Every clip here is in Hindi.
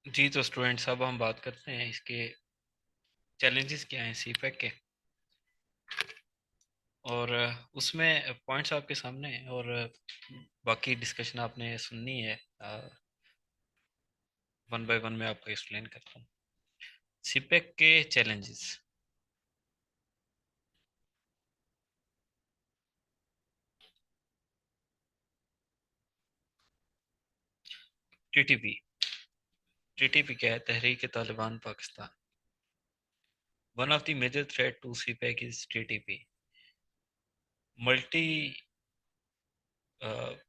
जी तो स्टूडेंट्स, अब हम बात करते हैं इसके चैलेंजेस क्या हैं सीपैक के। और उसमें पॉइंट्स आपके सामने हैं और बाकी डिस्कशन आपने सुननी है। वन बाय वन मैं आपको एक्सप्लेन करता हूँ सीपैक के चैलेंजेस। टीटीपी। टीटीपी क्या है? Tehreek Taliban Pakistan. One of the major threat to CPEC is TTP. Multi आप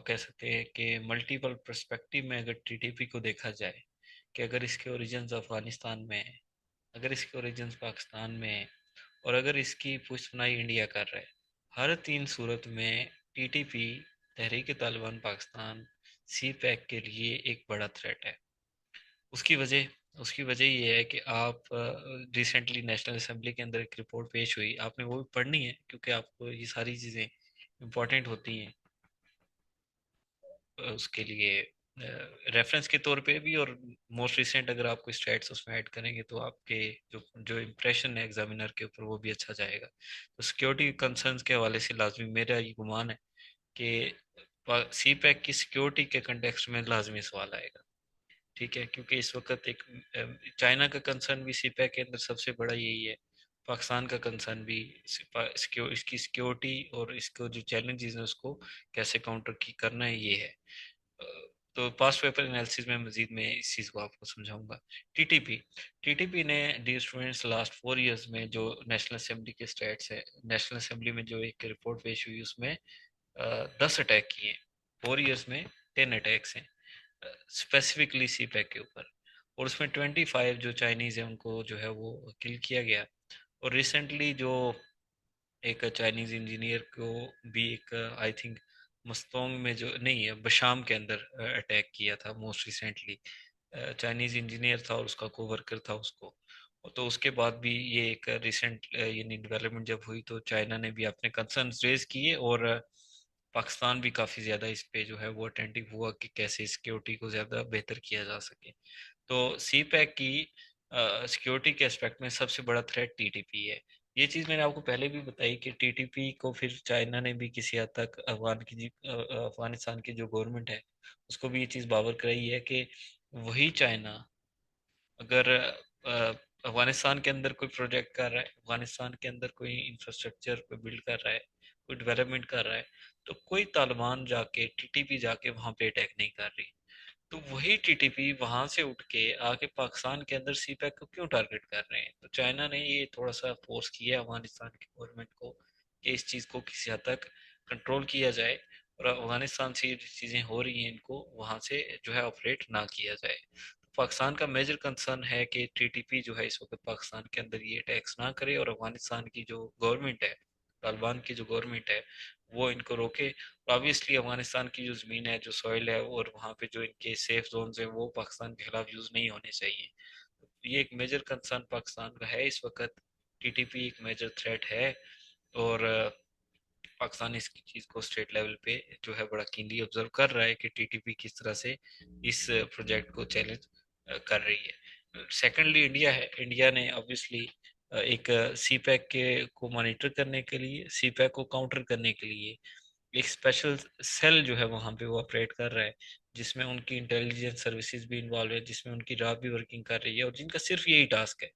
कह सकते हैं कि मल्टीपल पर्सपेक्टिव में अगर टीटीपी को देखा जाए कि अगर इसके ओरिजिन्स अफगानिस्तान में है, अगर इसके ओरिजिन्स पाकिस्तान में है, और अगर इसकी पुष्टनाई इंडिया कर रहा है, हर तीन सूरत में टीटीपी तहरीक तालिबान पाकिस्तान सी पैक के लिए एक बड़ा थ्रेट है। उसकी वजह उसकी वजह ये है कि आप रिसेंटली नेशनल असेंबली के अंदर एक रिपोर्ट पेश हुई, आपने वो भी पढ़नी है क्योंकि आपको ये सारी चीज़ें इंपॉर्टेंट होती हैं उसके लिए रेफरेंस के तौर पे भी। और मोस्ट रिसेंट अगर आप कोई स्टैट्स उसमें ऐड करेंगे तो आपके जो जो इम्प्रेशन है एग्जामिनर के ऊपर वो भी अच्छा जाएगा। तो सिक्योरिटी कंसर्न्स के हवाले से लाजमी मेरा ये गुमान है कि सी पैक की सिक्योरिटी के कंटेक्स्ट में लाजमी सवाल आएगा। ठीक है, क्योंकि इस वक्त एक चाइना का कंसर्न भी सी पैक के अंदर सबसे बड़ा यही है। पाकिस्तान का कंसर्न भी इसकी सिक्योरिटी और इसको जो चैलेंजेस हैं उसको कैसे काउंटर की करना है ये है। तो पास्ट पेपर एनालिसिस में मजीद मैं इस चीज़ को आपको समझाऊंगा। टीटीपी टीटीपी ने डियर स्टूडेंट्स लास्ट 4 इयर्स में जो नेशनल असेंबली के स्टेट्स है, नेशनल असेंबली में जो एक रिपोर्ट पेश हुई उसमें 10 अटैक किए। 4 इयर्स में 10 अटैक्स हैं स्पेसिफिकली सी पैक के ऊपर। और उसमें 25 जो चाइनीज़ है उनको जो है वो किल किया गया। और रिसेंटली जो एक चाइनीज इंजीनियर को भी एक आई थिंक मस्तोंग में जो नहीं है बशाम के अंदर अटैक किया था मोस्ट रिसेंटली। चाइनीज इंजीनियर था और उसका कोवर्कर था उसको। तो उसके बाद भी ये एक रिसेंट यानी डेवलपमेंट जब हुई तो चाइना ने भी अपने कंसर्न्स रेज किए और पाकिस्तान भी काफ़ी ज़्यादा इस पे जो है वो अटेंटिव हुआ कि कैसे सिक्योरिटी को ज़्यादा बेहतर किया जा सके। तो सी पैक की सिक्योरिटी के एस्पेक्ट में सबसे बड़ा थ्रेट टीटीपी है। ये चीज़ मैंने आपको पहले भी बताई कि टीटीपी को फिर चाइना ने भी किसी हद तक अफगानिस्तान की जो गवर्नमेंट है उसको भी ये चीज़ बावर कराई है कि वही चाइना अगर अफगानिस्तान के अंदर कोई प्रोजेक्ट कर रहा है, अफगानिस्तान के अंदर कोई इंफ्रास्ट्रक्चर कोई बिल्ड कर रहा है, कोई डेवलपमेंट कर रहा है, तो कोई तालिबान जाके टीटीपी जाके वहां पे अटैक नहीं कर रही। तो वही टीटीपी वहां से उठ के आके पाकिस्तान के अंदर सी पैक को क्यों टारगेट कर रहे हैं? तो चाइना ने ये थोड़ा सा फोर्स किया है अफगानिस्तान की गवर्नमेंट को कि इस चीज़ को किसी हद तक कंट्रोल किया जाए और अफगानिस्तान से ये जो चीज़ें हो रही हैं इनको वहां से जो है ऑपरेट ना किया जाए। पाकिस्तान का मेजर कंसर्न है कि टीटीपी जो है इस वक्त पाकिस्तान के अंदर ये टैक्स ना करे और अफगानिस्तान की जो गवर्नमेंट है, तालिबान की जो गवर्नमेंट है, वो इनको रोके। ऑब्वियसली अफगानिस्तान की जो ज़मीन है, जो सॉइल है और वहाँ पे जो इनके सेफ जोन्स हैं वो पाकिस्तान के खिलाफ यूज़ नहीं होने चाहिए। ये एक मेजर कंसर्न पाकिस्तान का है इस वक्त। टीटीपी एक मेजर थ्रेट है और पाकिस्तान इस चीज़ को स्टेट लेवल पे जो है बड़ा कीनली ऑब्जर्व कर रहा है कि टीटीपी किस तरह से इस प्रोजेक्ट को चैलेंज कर रही है। सेकेंडली इंडिया है। इंडिया ने ऑब्वियसली एक सी पैक के को मॉनिटर करने के लिए, सी पैक को काउंटर करने के लिए एक स्पेशल सेल जो है वहाँ पे वो ऑपरेट कर रहा है, जिसमें उनकी इंटेलिजेंस सर्विसेज भी इन्वॉल्व है, जिसमें उनकी रैब भी वर्किंग कर रही है और जिनका सिर्फ यही टास्क है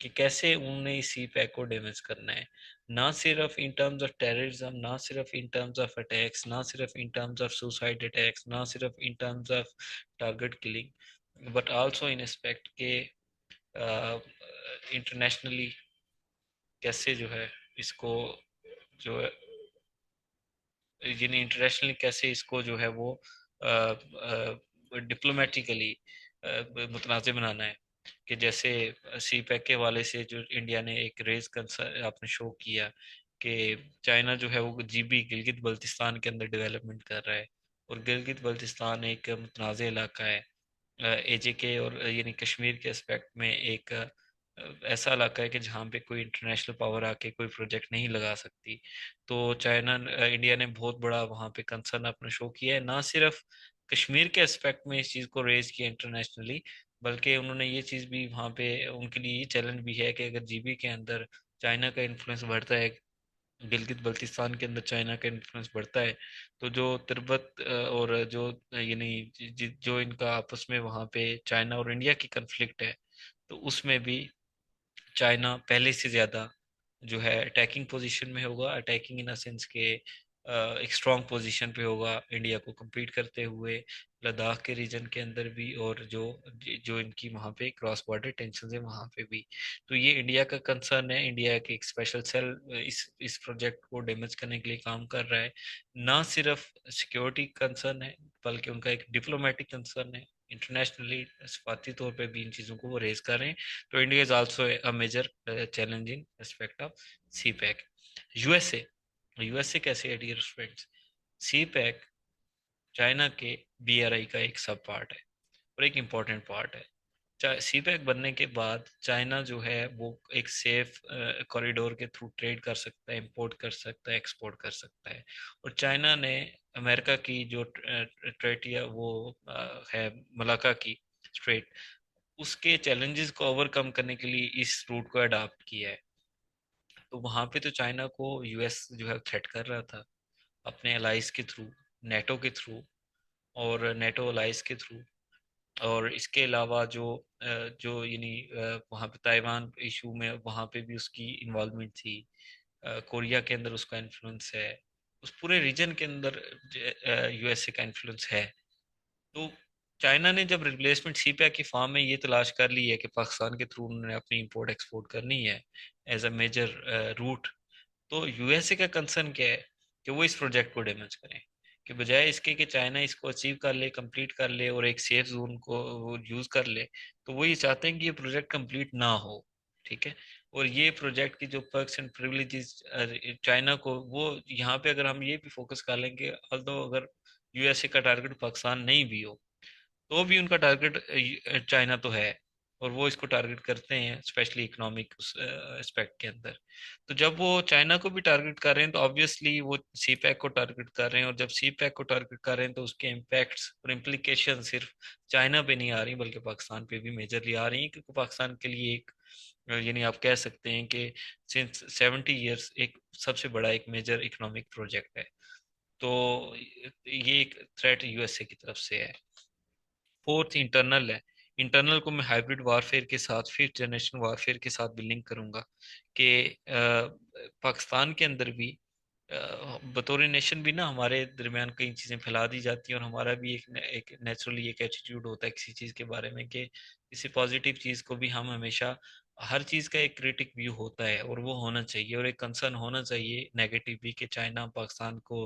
कि कैसे उन्होंने इस सी पैक को डैमेज करना है। ना सिर्फ इन टर्म्स ऑफ टेररिज्म, ना सिर्फ इन टर्म्स ऑफ अटैक्स, ना सिर्फ in terms of suicide attacks, ना सिर्फ in terms of target killing, but also in aspect के इंटरनेशनली कैसे जो है इसको जो है यानी इंटरनेशनली कैसे इसको जो है वो डिप्लोमेटिकली मुतनाज़ बनाना है। कि जैसे सी पैक के हवाले से जो इंडिया ने एक रेज कंसर्न आपने शो किया कि चाइना जो है वो जीबी गिलगित बल्तिस्तान के अंदर डेवलपमेंट कर रहा है। और गिलगित बल्तिस्तान एक मुतनाज़ इलाका है एजेके और यानी कश्मीर के एस्पेक्ट में एक ऐसा इलाका है कि जहाँ पे कोई इंटरनेशनल पावर आके कोई प्रोजेक्ट नहीं लगा सकती। तो चाइना इंडिया ने बहुत बड़ा वहाँ पे कंसर्न अपना शो किया है। ना सिर्फ कश्मीर के एस्पेक्ट में इस चीज़ को रेज किया इंटरनेशनली, बल्कि उन्होंने ये चीज़ भी वहाँ पे उनके लिए ये चैलेंज भी है कि अगर जीबी के अंदर चाइना का इन्फ्लुएंस बढ़ता है, गिलगित बल्तिस्तान के अंदर चाइना का इन्फ्लुएंस बढ़ता है, तो जो तिब्बत और जो यानी जो इनका आपस में वहाँ पे चाइना और इंडिया की कन्फ्लिक्ट है, तो उसमें भी चाइना पहले से ज़्यादा जो है अटैकिंग पोजीशन में होगा, अटैकिंग इन सेंस के एक स्ट्रांग पोजीशन पे होगा इंडिया को compete करते हुए, लद्दाख के रीजन के अंदर भी, और जो जो इनकी वहाँ पे क्रॉस बॉर्डर टेंशन है वहाँ पे भी। तो ये इंडिया का कंसर्न है, इंडिया के एक स्पेशल सेल इस प्रोजेक्ट को डैमेज करने के लिए काम कर रहा है। ना सिर्फ सिक्योरिटी कंसर्न है, बल्कि उनका एक डिप्लोमेटिक कंसर्न है, इंटरनेशनली सफारती तौर पे भी इन चीज़ों को वो रेज कर रहे हैं। तो India is also a major challenging aspect of CPEC. USA, USA कैसे है dear friends? CPEC China के बीआरआई का एक सब पार्ट है और एक इम्पॉर्टेंट पार्ट है। सी पैक बनने के बाद चाइना जो है वो एक सेफ कॉरिडोर के थ्रू ट्रेड कर सकता है, इंपोर्ट कर सकता है, एक्सपोर्ट कर सकता है। और चाइना ने अमेरिका की जो ट्रेड या वो है मलाका की स्ट्रेट, उसके चैलेंजेस को ओवरकम करने के लिए इस रूट को अडॉप्ट किया है। तो वहां पे तो चाइना को यूएस जो है थ्रेट कर रहा था अपने अलाइज के थ्रू, नेटो के थ्रू, और नेटो अलाइज के थ्रू। और इसके अलावा जो यानी वहाँ पे ताइवान इशू में वहाँ पे भी उसकी इन्वॉल्वमेंट थी, कोरिया के अंदर उसका इन्फ्लुएंस है, उस पूरे रीजन के अंदर यूएसए का इन्फ्लुएंस है। तो चाइना ने जब रिप्लेसमेंट सीपैक की फॉर्म में ये तलाश कर ली है कि पाकिस्तान के थ्रू उन्होंने अपनी इंपोर्ट एक्सपोर्ट करनी है एज अ मेजर रूट, तो यूएसए का कंसर्न क्या है कि वो इस प्रोजेक्ट को डैमेज करें, कि बजाय इसके कि चाइना इसको अचीव कर ले, कंप्लीट कर ले और एक सेफ जोन को वो यूज कर ले, तो वो ये चाहते हैं कि ये प्रोजेक्ट कंप्लीट ना हो। ठीक है। और ये प्रोजेक्ट की जो पर्क्स एंड प्रिविलेजेस चाइना को, वो यहाँ पे अगर हम ये भी फोकस कर लेंगे, although अगर यूएसए का टारगेट पाकिस्तान नहीं भी हो, तो भी उनका टारगेट चाइना तो है, और वो इसको टारगेट करते हैं स्पेशली इकोनॉमिक एस्पेक्ट के अंदर। तो जब वो चाइना को भी टारगेट कर रहे हैं, तो ऑब्वियसली वो सी पैक को टारगेट कर रहे हैं, और जब सी पैक को टारगेट कर रहे हैं तो उसके इम्पैक्ट्स और इम्प्लीकेशन सिर्फ चाइना पे नहीं आ रही, बल्कि पाकिस्तान पे भी मेजरली आ रही हैं, क्योंकि पाकिस्तान के लिए एक यानी आप कह सकते हैं कि सिंस 70 ईयर्स एक सबसे बड़ा एक मेजर इकोनॉमिक प्रोजेक्ट है। तो ये एक थ्रेट यूएसए की तरफ से है। फोर्थ इंटरनल है। इंटरनल को मैं हाइब्रिड वारफेयर के साथ, फिफ्थ जनरेशन वारफेयर के साथ भी लिंक करूंगा कि पाकिस्तान के अंदर भी बतौर नेशन भी ना हमारे दरमियान कई चीज़ें फैला दी जाती हैं, और हमारा भी एक नेचुरली एक एटीट्यूड होता है किसी चीज़ के बारे में कि किसी पॉजिटिव चीज़ को भी हम हमेशा, हर चीज़ का एक क्रिटिक व्यू होता है और वो होना चाहिए, और एक कंसर्न होना चाहिए नेगेटिव भी कि चाइना पाकिस्तान को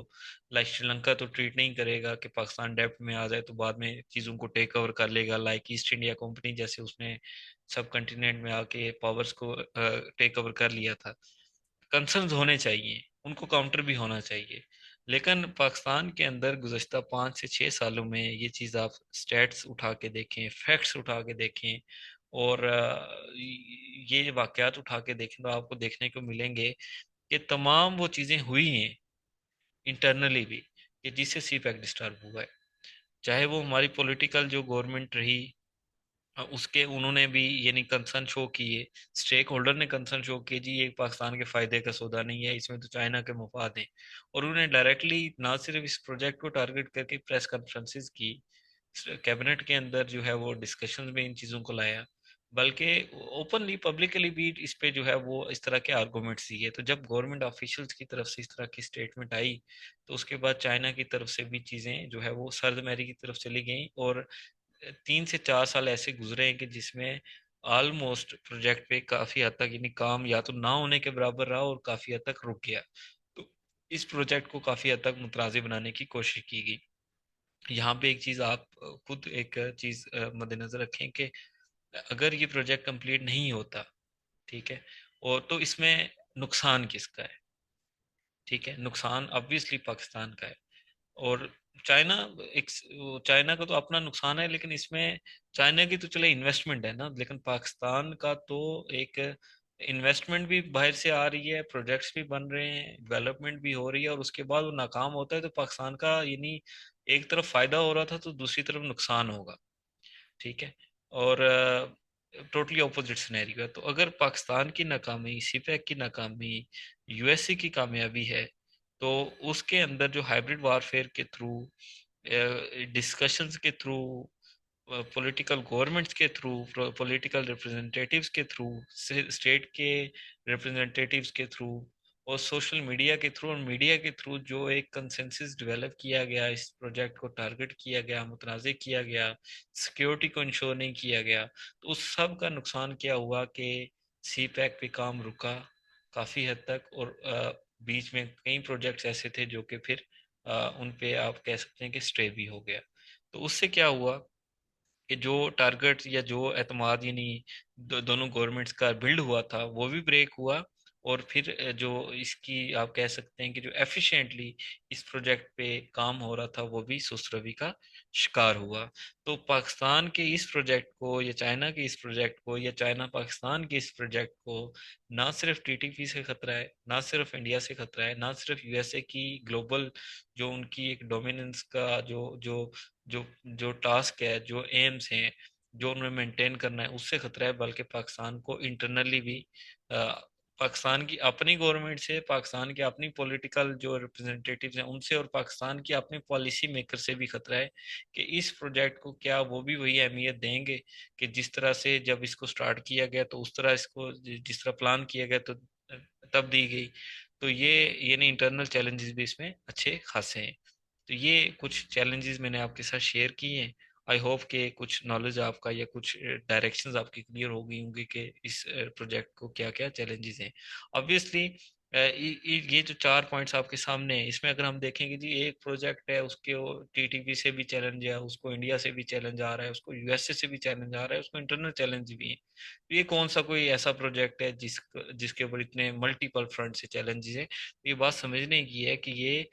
लाइक श्रीलंका तो ट्रीट नहीं करेगा कि पाकिस्तान डेप्ट में आ जाए तो बाद में चीज़ों को टेक ओवर कर लेगा, लाइक ईस्ट इंडिया कंपनी जैसे उसने सब कंटिनेंट में आके पावर्स को टेक ओवर कर लिया था। कंसर्न्स होने चाहिए, उनको काउंटर भी होना चाहिए। लेकिन पाकिस्तान के अंदर गुज़श्ता 5 से 6 सालों में ये चीज़ आप स्टैट्स उठा के देखें, फैक्ट्स उठा के देखें, और ये वाकयात उठा के देखें, तो आपको देखने को मिलेंगे कि तमाम वो चीज़ें हुई हैं इंटरनली भी, कि जिससे सी पैक डिस्टर्ब हुआ है। चाहे वो हमारी पॉलिटिकल जो गवर्नमेंट रही, उसके उन्होंने भी यानी कंसर्न शो किए, स्टेक होल्डर ने कंसर्न शो किए, जी ये पाकिस्तान के फायदे का सौदा नहीं है, इसमें तो चाइना के मुफाद हैं। और उन्होंने डायरेक्टली ना सिर्फ इस प्रोजेक्ट को टारगेट करके प्रेस कॉन्फ्रेंसिस की, कैबिनेट के अंदर जो है वो डिस्कशन में इन चीज़ों को लाया, बल्कि ओपनली पब्लिकली भी इस पे जो है वो इस तरह के आर्गूमेंट्स दिए। तो जब गवर्नमेंट ऑफिशियल्स की तरफ से इस तरह की स्टेटमेंट आई, तो उसके बाद चाइना की तरफ से भी चीज़ें जो है वो सर्द की तरफ चली गई, और 3 से 4 साल ऐसे गुजरे हैं कि जिसमें ऑलमोस्ट प्रोजेक्ट पे काफी हद तक यानी काम या तो ना होने के बराबर रहा और काफी हद तक रुक गया। तो इस प्रोजेक्ट को काफी हद तक मुतराज़ी बनाने की कोशिश की गई। यहाँ पे एक चीज आप खुद एक चीज मद्देनजर रखें कि अगर ये प्रोजेक्ट कंप्लीट नहीं होता, ठीक है, और तो इसमें नुकसान किसका है? ठीक है, नुकसान ऑब्वियसली पाकिस्तान का है। और चाइना, एक चाइना का तो अपना नुकसान है, लेकिन इसमें चाइना की तो चले इन्वेस्टमेंट है ना, लेकिन पाकिस्तान का तो एक इन्वेस्टमेंट भी बाहर से आ रही है, प्रोजेक्ट्स भी बन रहे हैं, डेवलपमेंट भी हो रही है, और उसके बाद वो नाकाम होता है तो पाकिस्तान का यानी एक तरफ फायदा हो रहा था तो दूसरी तरफ नुकसान होगा। ठीक है। और टोटली ऑपोजिट सिनेरियो है। तो अगर पाकिस्तान की नाकामी, सीपैक की नाकामी, यूएसए की कामयाबी है, तो उसके अंदर जो हाइब्रिड वारफेयर के थ्रू, डिस्कशंस के थ्रू, पॉलिटिकल गवर्नमेंट्स के थ्रू, पॉलिटिकल रिप्रेजेंटेटिव्स के थ्रू, स्टेट के रिप्रेजेंटेटिव्स के थ्रू, और सोशल मीडिया के थ्रू, और मीडिया के थ्रू जो एक कंसेंसस डेवलप किया गया, इस प्रोजेक्ट को टारगेट किया गया, मुतनाज़ किया गया, सिक्योरिटी को इंश्योर नहीं किया गया, तो उस सब का नुकसान क्या हुआ कि सी पैक पे काम रुका काफ़ी हद तक। और बीच में कई प्रोजेक्ट्स ऐसे थे जो कि फिर उन पे आप कह सकते हैं कि स्टे भी हो गया। तो उससे क्या हुआ कि जो टारगेट या जो एतमाद यानी दोनों गवर्नमेंट्स का बिल्ड हुआ था वो भी ब्रेक हुआ। और फिर जो इसकी आप कह सकते हैं कि जो एफिशिएंटली इस प्रोजेक्ट पे काम हो रहा था वो भी सुस्तरवी का शिकार हुआ। तो पाकिस्तान के इस प्रोजेक्ट को, या चाइना के इस प्रोजेक्ट को, या चाइना पाकिस्तान के इस प्रोजेक्ट को, ना सिर्फ टीटीपी से खतरा है, ना सिर्फ इंडिया से खतरा है, ना सिर्फ यूएसए की ग्लोबल जो उनकी एक डोमिनेंस का जो जो जो जो टास्क है, जो एम्स हैं, जो उन्हें मेंटेन करना है, उससे खतरा है, बल्कि पाकिस्तान को इंटरनली भी पाकिस्तान की अपनी गवर्नमेंट से, पाकिस्तान के अपनी पॉलिटिकल जो रिप्रेजेंटेटिव्स हैं उनसे, और पाकिस्तान की अपने पॉलिसी मेकर से भी खतरा है कि इस प्रोजेक्ट को क्या वो भी वही अहमियत देंगे कि जिस तरह से जब इसको स्टार्ट किया गया, तो उस तरह इसको जिस तरह प्लान किया गया तो तब दी गई। तो ये नहीं, इंटरनल चैलेंजेस भी इसमें अच्छे खासे हैं। तो ये कुछ चैलेंजेस मैंने आपके साथ शेयर किए हैं। आई होप कि कुछ नॉलेज आपका या कुछ डायरेक्शंस आपकी क्लियर हो गई होंगी कि इस प्रोजेक्ट को क्या क्या चैलेंजेस हैं। ऑब्वियसली ये जो 4 पॉइंट्स आपके सामने हैं, इसमें अगर हम देखेंगे जी, एक प्रोजेक्ट है उसके टीटीपी से भी चैलेंज है, उसको इंडिया से भी चैलेंज आ रहा है, उसको यूएसए से भी चैलेंज आ रहा है, उसको इंटरनल चैलेंज भी है। तो ये कौन सा कोई ऐसा प्रोजेक्ट है जिसके ऊपर इतने मल्टीपल फ्रंट से चैलेंजेस है। तो ये बात समझने की है कि ये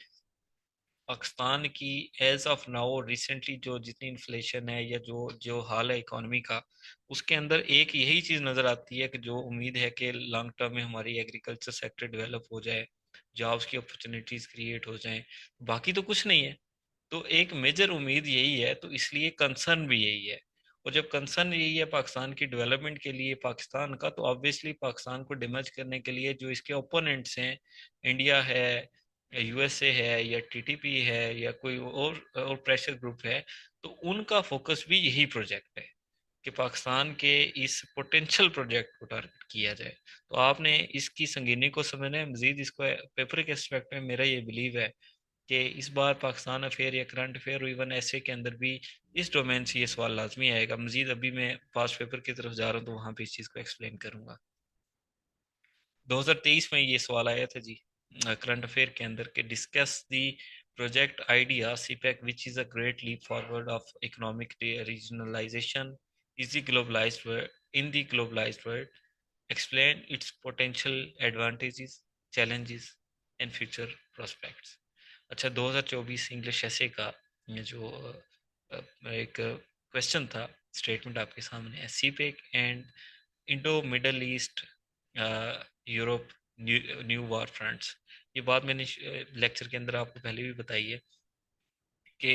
पाकिस्तान की एज ऑफ नाउ रिसेंटली जो जितनी इन्फ्लेशन है, या जो जो हाल है इकोनॉमी का, उसके अंदर एक यही चीज नजर आती है कि जो उम्मीद है कि लॉन्ग टर्म में हमारी एग्रीकल्चर सेक्टर डेवलप हो जाए, जॉब्स की अपॉर्चुनिटीज क्रिएट हो जाएं। बाकी तो कुछ नहीं है। तो एक मेजर उम्मीद यही है, तो इसलिए कंसर्न भी यही है। और जब कंसर्न यही है पाकिस्तान की डेवलपमेंट के लिए पाकिस्तान का, तो ऑब्वियसली पाकिस्तान को डैमेज करने के लिए जो इसके ओपोनेंट्स हैं, इंडिया है, यूएसए है, या टीटीपी है, या कोई और प्रेशर ग्रुप है, तो उनका फोकस भी यही प्रोजेक्ट है कि पाकिस्तान के इस पोटेंशियल प्रोजेक्ट को टारगेट किया जाए। तो आपने इसकी संगीनी को समझना है। मजीद इसको पेपर के एस्पेक्ट में मेरा ये बिलीव है कि इस बार पाकिस्तान अफेयर या करंट अफेयर और इवन ऐसे के अंदर भी इस डोमेन से ये सवाल लाजमी आएगा। मजीद अभी मैं पास्ट पेपर की तरफ जा रहा हूँ तो वहां पे इस चीज़ को एक्सप्लेन करूंगा। 2023 में ये सवाल आया था जी, करंट अफेयर के अंदर, के discuss the project idea CPEC which is a great leap forward of economic regionalization is the globalized world, in the globalized world, explain its potential advantages, challenges and future prospects. अच्छा, 2024 इंग्लिश ऐसे का ये जो एक क्वेश्चन था, स्टेटमेंट आपके सामने है। CPEC and Indo middle east Europe new war fronts. ये बात मैंने लेक्चर के अंदर आपको पहले भी बताई है कि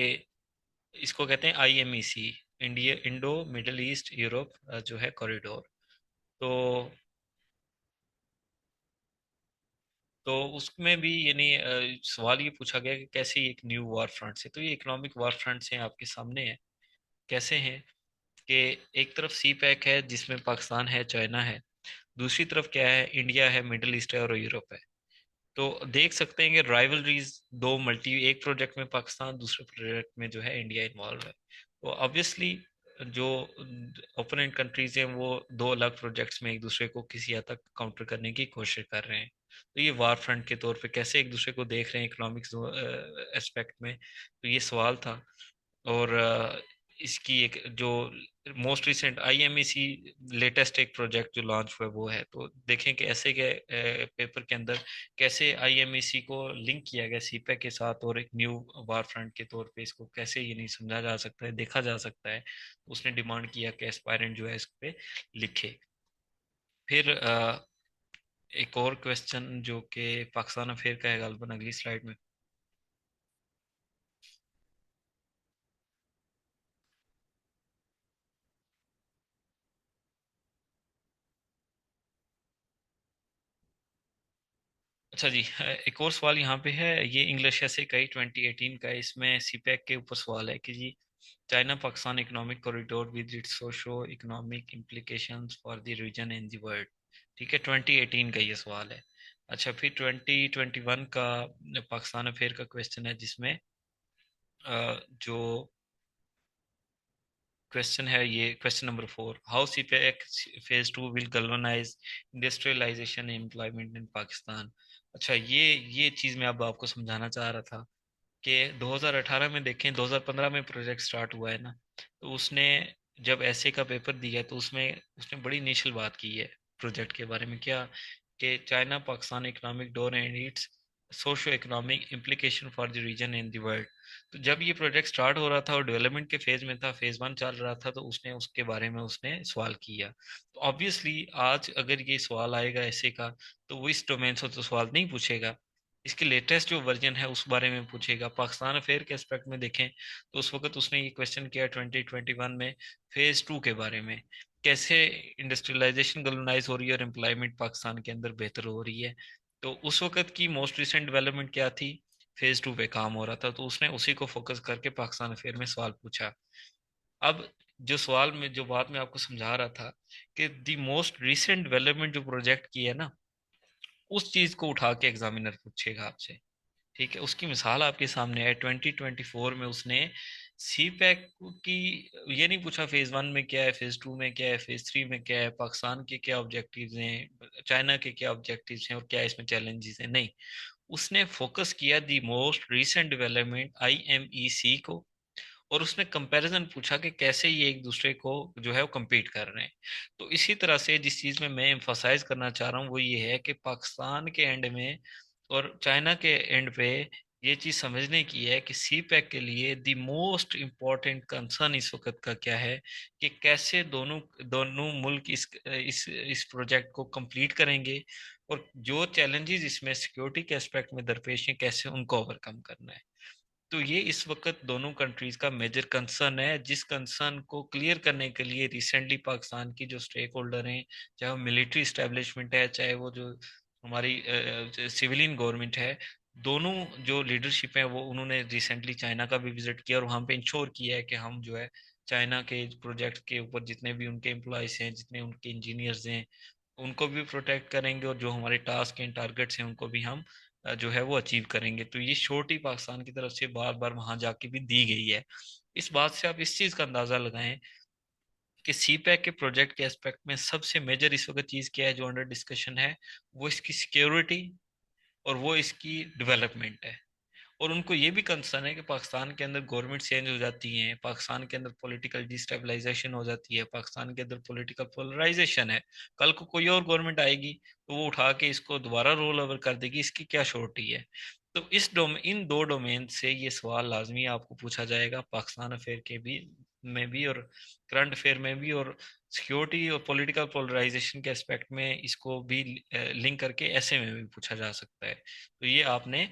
इसको कहते हैं IMEC, India Indo middle east Europe जो है कॉरिडोर। तो उसमें भी यानी सवाल ये पूछा गया कि कैसे एक न्यू वॉर फ्रंट है। तो ये इकोनॉमिक वॉर फ्रंट्स हैं आपके सामने है। कैसे हैं कि एक तरफ सी पैक है जिसमें पाकिस्तान है, चाइना है, दूसरी तरफ क्या है, इंडिया है, मिडिल ईस्ट है और यूरोप है। तो देख सकते हैं कि राइवलरीज दो मल्टी, एक प्रोजेक्ट में पाकिस्तान, दूसरे प्रोजेक्ट में जो है इंडिया इन्वॉल्व है। तो ऑब्वियसली जो ओपोनेंट कंट्रीज हैं वो दो अलग प्रोजेक्ट्स में एक दूसरे को किसी हद तक काउंटर करने की कोशिश कर रहे हैं। तो ये वार फ्रंट के तौर पे कैसे एक दूसरे को देख रहे हैं इकोनॉमिक्स एस्पेक्ट में, तो ये सवाल था। और इसकी एक जो मोस्ट रिसेंट आईएमईसी लेटेस्ट एक प्रोजेक्ट जो लॉन्च हुआ है वो है। तो देखें कि ऐसे के पेपर के अंदर कैसे आईएमईसी को लिंक किया गया सीपैक के साथ, और एक न्यू वार फ्रंट के तौर पे इसको कैसे ये नहीं समझा जा सकता है, देखा जा सकता है। उसने डिमांड किया कि एस्पायरेंट जो है इस पे लिखे। फिर एक और क्वेश्चन जो कि पाकिस्तान अफेयर का है, गालबन अगली स्लाइड में। अच्छा जी, एक और सवाल यहाँ पे है, ये इंग्लिश ऐसे का ही 2018 का है, इसमें सीपैक के ऊपर सवाल है कि जी China Pakistan economic corridor with its socio economic implications for the region and the world. ठीक है, 2018 का ये सवाल है। अच्छा, फिर 2021 का पाकिस्तान अफेयर का क्वेश्चन है, जिसमें जो क्वेश्चन है, ये question number 4, how CPEC phase 2 will galvanize industrialization employment in Pakistan. अच्छा, ये चीज़ मैं अब आपको समझाना चाह रहा था कि 2018 में देखें, 2015 में प्रोजेक्ट स्टार्ट हुआ है ना, तो उसने जब ऐसे का पेपर दिया है, तो उसमें उसने बड़ी इनिशियल बात की है प्रोजेक्ट के बारे में, क्या कि China Pakistan economic door and its socio economic implication for the region and the world. तो जब ये प्रोजेक्ट स्टार्ट हो रहा था और डेवलपमेंट के फेज में था, फेज 1 चल रहा था, तो उसने उसके बारे में उसने सवाल किया। तो ऑब्वियसली आज अगर ये सवाल आएगा ऐसे का, तो वो इस डोमेन से तो सवाल नहीं पूछेगा, इसके लेटेस्ट जो वर्जन है उस बारे में पूछेगा। पाकिस्तान अफेयर के एस्पेक्ट में देखें, तो उस वक्त उसने ये क्वेश्चन किया 2021 में फेज 2 के बारे में, कैसे इंडस्ट्रियलाइजेशन गलोनाइज हो रही है और एम्प्लॉयमेंट पाकिस्तान के अंदर बेहतर हो रही है। तो उस वक्त की मोस्ट रिसेंट डेवलपमेंट क्या थी, फेज 2 पे काम हो रहा था, तो उसने उसी को फोकस करके पाकिस्तान अफेयर में सवाल पूछा। अब जो सवाल में जो बात मैं आपको समझा रहा था कि दी मोस्ट रिसेंट डेवलपमेंट जो प्रोजेक्ट की है ना, उस चीज को उठा के एग्जामिनर पूछेगा आपसे। ठीक है, उसकी मिसाल आपके सामने है, 2024 में उसने सी पैक की, ये नहीं पूछा फेज 1 में क्या है, फेज 2 में क्या है, फेज 3 में क्या है, पाकिस्तान के क्या ऑब्जेक्टिव्स हैं, चाइना के क्या ऑब्जेक्टिव्स हैं और क्या इसमें चैलेंजेस हैं, नहीं। उसने फोकस किया the most recent development IMEC को, और उसने कंपैरिजन पूछा कि कैसे ये एक दूसरे को जो है वो compete कर रहे हैं। तो इसी तरह से जिस चीज में मैं एम्फोसाइज करना चाह रहा हूँ वो ये है कि पाकिस्तान के एंड में और चाइना के एंड पे ये चीज समझने की है कि सी पैक के लिए द मोस्ट इम्पोर्टेंट कंसर्न इस वक्त का क्या है, कि कैसे दोनों दोनों मुल्क इस प्रोजेक्ट को कंप्लीट करेंगे, और जो चैलेंजेस इसमें सिक्योरिटी के एस्पेक्ट में दरपेश हैं, कैसे उनको ओवरकम करना है। तो ये इस वक्त दोनों कंट्रीज का मेजर कंसर्न है, जिस कंसर्न को क्लियर करने के लिए रिसेंटली पाकिस्तान की जो स्टेक होल्डर हैं, चाहे वो मिलिट्री इस्टेब्लिशमेंट है, चाहे वो जो हमारी सिविलियन गवर्नमेंट है, दोनों जो लीडरशिप है वो उन्होंने रिसेंटली चाइना का भी विजिट किया और वहाँ पे इंश्योर किया है कि हम जो है चाइना के प्रोजेक्ट के ऊपर जितने भी उनके एम्प्लॉयज हैं, जितने उनके इंजीनियर्स हैं, उनको भी प्रोटेक्ट करेंगे, और जो हमारे टास्क एंड टारगेट्स हैं उनको भी हम जो है वो अचीव करेंगे। तो ये छोटी पाकिस्तान की तरफ से बार बार वहां जाके भी दी गई है। इस बात से आप इस चीज का अंदाजा लगाएं कि सी पैक के प्रोजेक्ट के एस्पेक्ट में सबसे मेजर इस वक्त चीज क्या है जो अंडर डिस्कशन है, वो इसकी सिक्योरिटी और वो इसकी डेवलपमेंट है। और उनको ये भी कंसर्न है कि पाकिस्तान के अंदर गवर्नमेंट चेंज हो जाती है, पाकिस्तान के अंदर पॉलिटिकल डिस्टेबलाइजेशन हो जाती है, पाकिस्तान के अंदर पॉलिटिकल पोलराइजेशन है, कल को कोई और गवर्नमेंट आएगी तो वो उठा के इसको दोबारा रोल ओवर कर देगी, इसकी क्या श्योरिटी है। तो इन दो डोमेन से ये सवाल लाजमी आपको पूछा जाएगा, पाकिस्तान अफेयर के भी में भी और करंट अफेयर में भी, और सिक्योरिटी और पॉलिटिकल पोलराइजेशन के एस्पेक्ट में इसको भी लिंक करके ऐसे में भी पूछा जा सकता है। तो ये आपने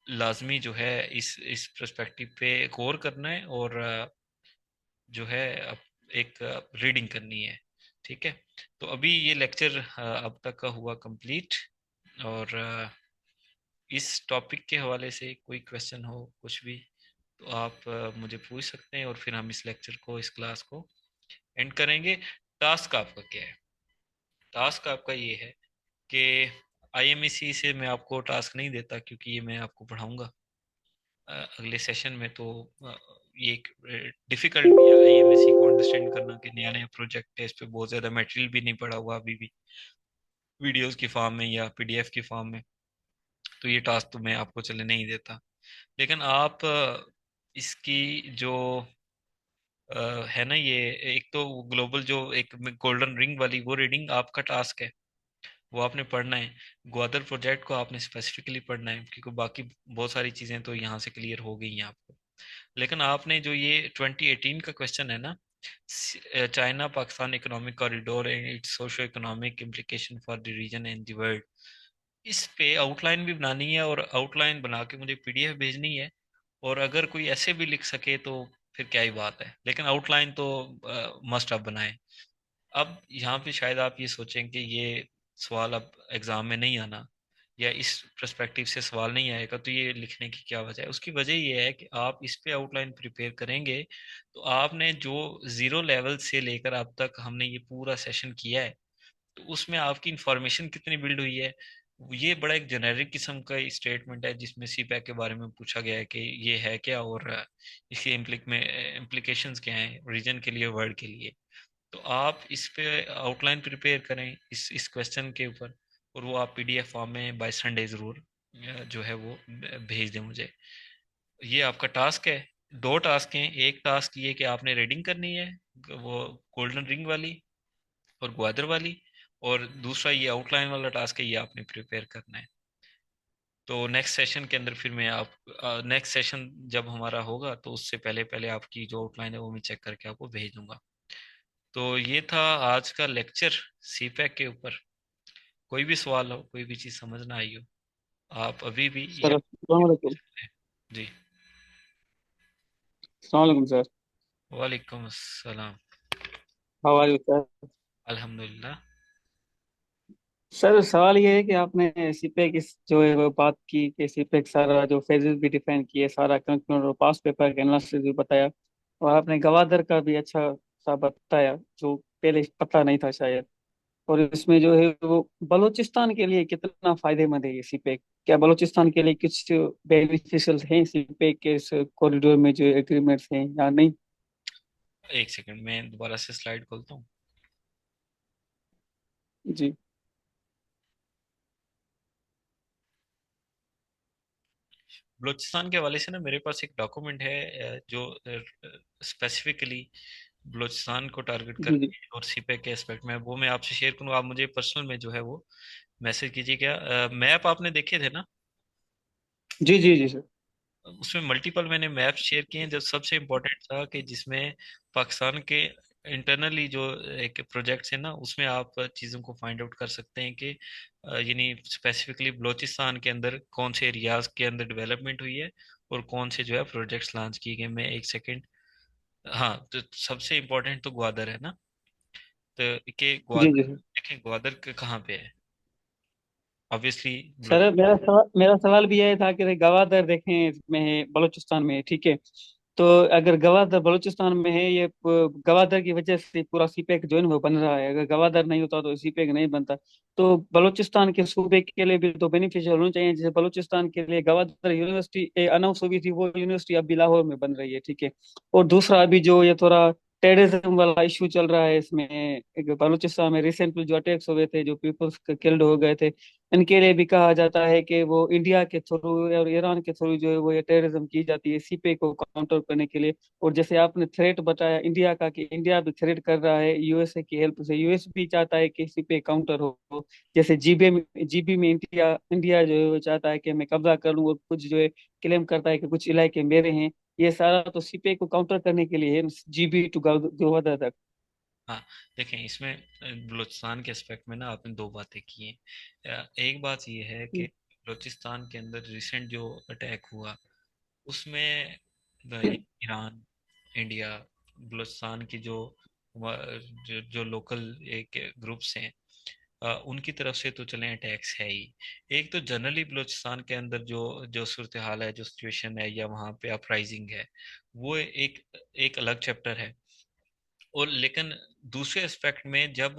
लाजमी जो है इस पर्सपेक्टिव पे गौर करना है, और जो है एक रीडिंग करनी है। ठीक है, तो अभी ये लेक्चर अब तक का हुआ कंप्लीट, और इस टॉपिक के हवाले से कोई क्वेश्चन हो कुछ भी, तो आप मुझे पूछ सकते हैं, और फिर हम इस लेक्चर को, इस क्लास को एंड करेंगे। टास्क आपका क्या है? टास्क आपका ये है कि IMEC से मैं आपको टास्क नहीं देता, क्योंकि ये मैं आपको पढ़ाऊंगा अगले सेशन में। तो ये एक डिफिकल्ट भी है IMSC को अंडरस्टैंड करना, कि नया नया प्रोजेक्ट है, इस पे बहुत ज़्यादा मटेरियल भी नहीं पड़ा हुआ अभी भी वीडियोस की फॉर्म में या PDF की फॉर्म में। तो ये टास्क तो मैं आपको चले नहीं देता, लेकिन आप इसकी जो है ना, ये एक तो ग्लोबल जो एक गोल्डन रिंग वाली वो रीडिंग आपका टास्क है, वो आपने पढ़ना है। ग्वादर प्रोजेक्ट को आपने स्पेसिफिकली पढ़ना है, क्योंकि बाकी बहुत सारी चीज़ें तो यहाँ से क्लियर हो गई हैं आपको। लेकिन आपने जो ये 2018 का क्वेश्चन है ना, China Pakistan economic corridor and its socio economic implication for the region and the world, इस पे आउटलाइन भी बनानी है, और आउटलाइन बना के मुझे PDF भेजनी है। और अगर कोई ऐसे भी लिख सके तो फिर क्या ही बात है, लेकिन आउटलाइन तो मस्ट आप बनाए। अब यहाँ पे शायद आप ये सोचें कि ये सवाल अब एग्जाम में नहीं आना, या इस पर्सपेक्टिव से सवाल नहीं आएगा, तो ये लिखने की क्या वजह है? उसकी वजह ये है कि आप इस पे आउटलाइन प्रिपेयर करेंगे तो आपने जो जीरो लेवल से लेकर अब तक हमने ये पूरा सेशन किया है, तो उसमें आपकी इंफॉर्मेशन कितनी बिल्ड हुई है। ये बड़ा एक जेनेरिक किस्म का स्टेटमेंट है जिसमें सीपैक के बारे में पूछा गया है कि ये है क्या, और इसके इम्प्लीकेशंस क्या हैं रीजन के लिए, वर्ड के लिए। तो आप इस पे आउटलाइन प्रिपेयर करें इस क्वेश्चन के ऊपर, और वो आप पीडीएफ फॉर्म में बाय संडे जरूर जो है वो भेज दें मुझे। ये आपका टास्क है। दो टास्क हैं, एक टास्क ये कि आपने रीडिंग करनी है वो गोल्डन रिंग वाली और ग्वादर वाली, और दूसरा ये आउटलाइन वाला टास्क है, ये आपने प्रिपेयर करना है। तो नेक्स्ट सेशन के अंदर फिर मैं आप नेक्स्ट सेशन जब हमारा होगा तो उससे पहले पहले आपकी जो आउटलाइन है वो मैं चेक करके आपको भेज दूंगा। तो ये था आज का लेक्चर सीपैक के ऊपर। कोई भी सवाल हो, कोई भी चीज़ समझ ना आई हो, आप अभी भी सर अस्सलाम ये वालेकुम। पूछ सकते हैं। जी। अस्सलाम वालेकुम सर। वालेकुम अस्सलाम। How are you sir? अल्हम्दुलिल्लाह। सर सवाल ये है कि आपने सीपेक इस जो है वो बात की कि सीपेक सारा जो फेजेस भी डिफाइन किए, सारा कंक्लूजन और पास पेपर का एनालिसिस भी बताया, और आपने गवादर का भी अच्छा सा बताया जो पहले पता नहीं था शायद। और इसमें जो है वो बलूचिस्तान के लिए कितना फायदेमंद है ये सीपेक? क्या बलूचिस्तान के लिए कुछ बेनिफिशियल हैं सीपेक के इस कॉरिडोर में जो एग्रीमेंट्स हैं या नहीं? एक सेकंड मैं दोबारा से स्लाइड खोलता हूँ। जी बलूचिस्तान के हवाले से ना मेरे पास एक डॉक्यूमेंट है जो स्पेसिफिकली बलूचिस्तान को टारगेट जी जी करके और सीपैक के एस्पेक्ट में, वो मैं आपसे शेयर करूँ, आप मुझे पर्सनल में जो है वो मैसेज कीजिए। क्या मैप आपने देखे थे ना? जी जी जी सर। उसमें मल्टीपल मैंने मैप शेयर किए हैं, जो सबसे इम्पोर्टेंट था कि जिसमें पाकिस्तान के इंटरनली जो एक प्रोजेक्ट्स है ना, उसमें आप चीज़ों को फाइंड आउट कर सकते हैं कि यानी स्पेसिफिकली बलूचिस्तान के अंदर कौन से एरियाज के अंदर डेवलपमेंट हुई है और कौन से जो है प्रोजेक्ट्स लॉन्च किए गए। मैं एक सेकंड, हाँ, तो सबसे इम्पोर्टेंट तो ग्वादर है ना। तो के जी ग्वादर जी सर। देखें, ग्वादर कहाँ पे है? ऑब्वियसली सर मेरा सवाल भी यह था कि गवादर देखें इसमें है, बलूचिस्तान में है, ठीक है। तो अगर गवादर बलूचिस्तान में है, ये गवादर की वजह से पूरा सीपेक जो है ना वो बन रहा है। अगर गवादर नहीं होता तो सीपेक नहीं बनता। तो बलूचिस्तान के सूबे के लिए भी तो बेनिफिशियल होना चाहिए। जैसे बलूचिस्तान के लिए गवादर यूनिवर्सिटी अनाउंस हुई थी, वो यूनिवर्सिटी अभी लाहौर में बन रही है, ठीक है। और दूसरा अभी जो ये थोड़ा टेररिज्म वाला इशू चल रहा है इसमें, एक बलूचिस्तान में रिसेंटली जो अटैक्स हुए थे, जो पीपल्स किल्ड हो गए थे, इनके लिए भी कहा जाता है कि वो इंडिया के थ्रू और ईरान के थ्रू जो है वो ये टेररिज्म की जाती है सीपे को काउंटर करने के लिए। और जैसे आपने थ्रेट बताया इंडिया का, कि इंडिया भी थ्रेट कर रहा है यूएसए की हेल्प से, यूएस भी चाहता है कि सीपे काउंटर हो। जैसे जीबी में इंडिया इंडिया जो है वो चाहता है कि मैं कब्जा कर लूँ, और कुछ जो है क्लेम करता है कि कुछ इलाके मेरे हैं। ये सारा तो सीपे को काउंटर करने के लिए है, जीबी टू गवर्नर तक। हाँ, देखें इसमें बलूचिस्तान के एस्पेक्ट में ना आपने दो बातें की हैं। एक बात ये है कि बलूचिस्तान के अंदर रिसेंट जो अटैक हुआ उसमें ईरान, इंडिया, बलूचिस्तान की जो लोकल एक ग्रुप्स हैं, उनकी तरफ से तो चले अटैक्स है ही। एक तो जनरली बलूचिस्तान के अंदर जो जो सूरत हाल है, जो सिचुएशन है, या वहाँ पे अपराइजिंग है, वो एक एक अलग चैप्टर है। और लेकिन दूसरे एस्पेक्ट में जब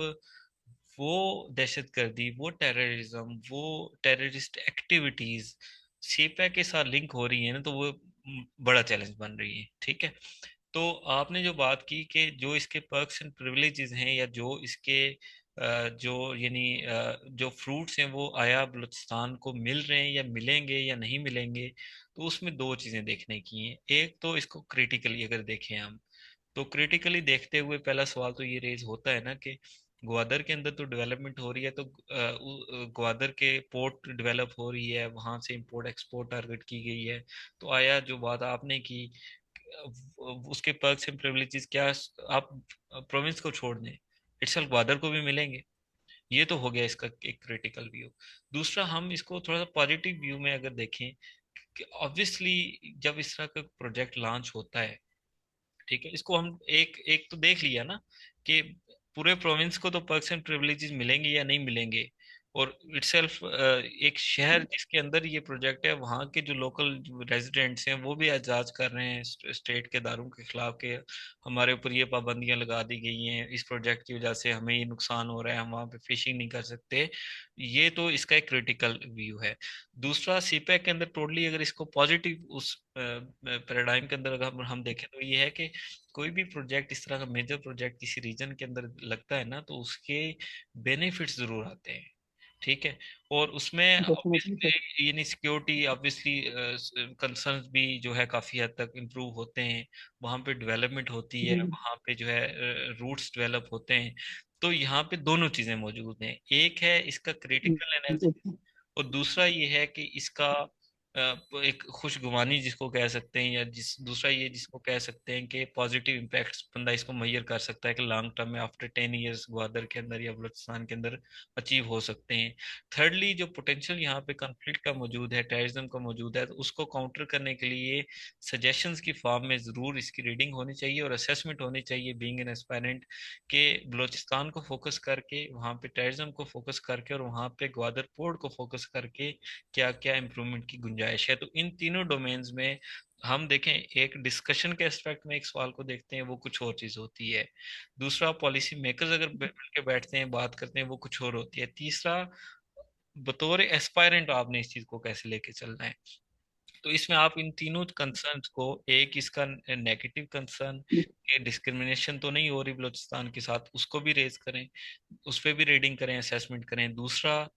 वो दहशतगर्दी, वो टेररिज्म, वो टेररिस्ट एक्टिविटीज सीपैक के साथ लिंक हो रही है ना, तो वो बड़ा चैलेंज बन रही है। ठीक है। तो आपने जो बात की कि जो इसके पर्क्स एंड प्रिविलेजेस हैं, या जो इसके जो यानी जो फ्रूट्स हैं वो आया बलूचिस्तान को मिल रहे हैं या मिलेंगे या नहीं मिलेंगे, तो उसमें दो चीज़ें देखने की हैं। एक तो इसको क्रिटिकली अगर देखें हम, तो क्रिटिकली देखते हुए पहला सवाल तो ये रेज होता है ना कि ग्वादर के अंदर तो डेवलपमेंट हो रही है, तो ग्वादर के पोर्ट डेवलप हो रही है, वहां से इंपोर्ट एक्सपोर्ट टारगेट की गई है। तो आया जो बात आपने की, उसके पर्क्स एंड प्रिविलेजेस क्या आप प्रोविंस को छोड़ दें, इटसेल्फ ग्वादर को भी मिलेंगे। ये तो हो गया इसका एक क्रिटिकल व्यू। दूसरा, हम इसको थोड़ा सा पॉजिटिव व्यू में अगर देखें कि ऑब्वियसली जब इस तरह का प्रोजेक्ट लॉन्च होता है, ठीक है, इसको हम एक एक तो देख लिया ना कि पूरे प्रोविंस को तो पर्क्स एंड प्रिविलेजेस मिलेंगे या नहीं मिलेंगे। और इटसेल्फ एक शहर जिसके अंदर ये प्रोजेक्ट है, वहाँ के जो लोकल रेजिडेंट्स हैं वो भी एहतजाज कर रहे हैं स्टेट के दारों के खिलाफ के हमारे ऊपर ये पाबंदियां लगा दी गई हैं, इस प्रोजेक्ट की वजह से हमें ये नुकसान हो रहा है, हम वहाँ पे फिशिंग नहीं कर सकते। ये तो इसका एक क्रिटिकल व्यू है। दूसरा, सीपैक के अंदर टोटली अगर इसको पॉजिटिव उस पैराडाइम के अंदर अगर हम देखें तो ये है कि कोई भी प्रोजेक्ट, इस तरह का मेजर प्रोजेक्ट किसी रीजन के अंदर लगता है ना, तो उसके बेनिफिट्स जरूर आते हैं। ठीक है। और उसमें डेफिनेटली सर। ऑब्वियसली यानी सिक्योरिटी ऑब्वियसली कंसर्न्स भी जो है काफी हद तक इम्प्रूव होते हैं, वहाँ पे डेवलपमेंट होती है, जी वहाँ पे जो है रूट्स डेवलप होते हैं। तो यहाँ पे दोनों चीजें मौजूद हैं, एक है इसका क्रिटिकल एनालिसिस, जी और दूसरा ये है कि इसका एक खुशगुमानी जिसको कह सकते हैं, या दूसरा ये जिसको कह सकते हैं कि पॉजिटिव इम्पैक्ट्स बंदा इसको मेजर कर सकता है कि लॉन्ग टर्म में आफ्टर 10 ईयर्स ग्वादर के अंदर या बलूचिस्तान के अंदर अचीव हो सकते हैं। थर्डली, जो पोटेंशियल यहाँ पे कॉन्फ्लिक्ट का मौजूद है, टेररिज्म का मौजूद है, तो उसको काउंटर करने के लिए सजेशंस की फॉर्म में जरूर इसकी रीडिंग होनी चाहिए और असेसमेंट होनी चाहिए बीइंग एन एस्पायरेंट, के बलूचिस्तान को फोकस करके, वहाँ पे टेररिज्म को फोकस करके, और वहाँ पे ग्वादर पोर्ट को फोकस करके क्या क्या इम्प्रूवमेंट की गुंजाइश है। तो इन तीनों डोमेन्स में हम देखें, एक डिस्कशन के एस्पेक्ट में एक सवाल को देखते हैं वो कुछ और चीज होती है, दूसरा पॉलिसी मेकर्स अगर मिल के बैठते हैं बात करते हैं वो कुछ और होती है, तीसरा बतौर एस्पायरेंट आपने इस चीज को कैसे लेके चलना है। तो इसमें आप इन तीनों कंसर्न्स को, एक इसका नेगेटिव कंसर्न कि डिस्क्रिमिनेशन तो नहीं हो रही बलूचिस्तान के साथ, उसको भी रेज करें, उस पर भी रीडिंग करें, असेसमेंट करें। दूसरा,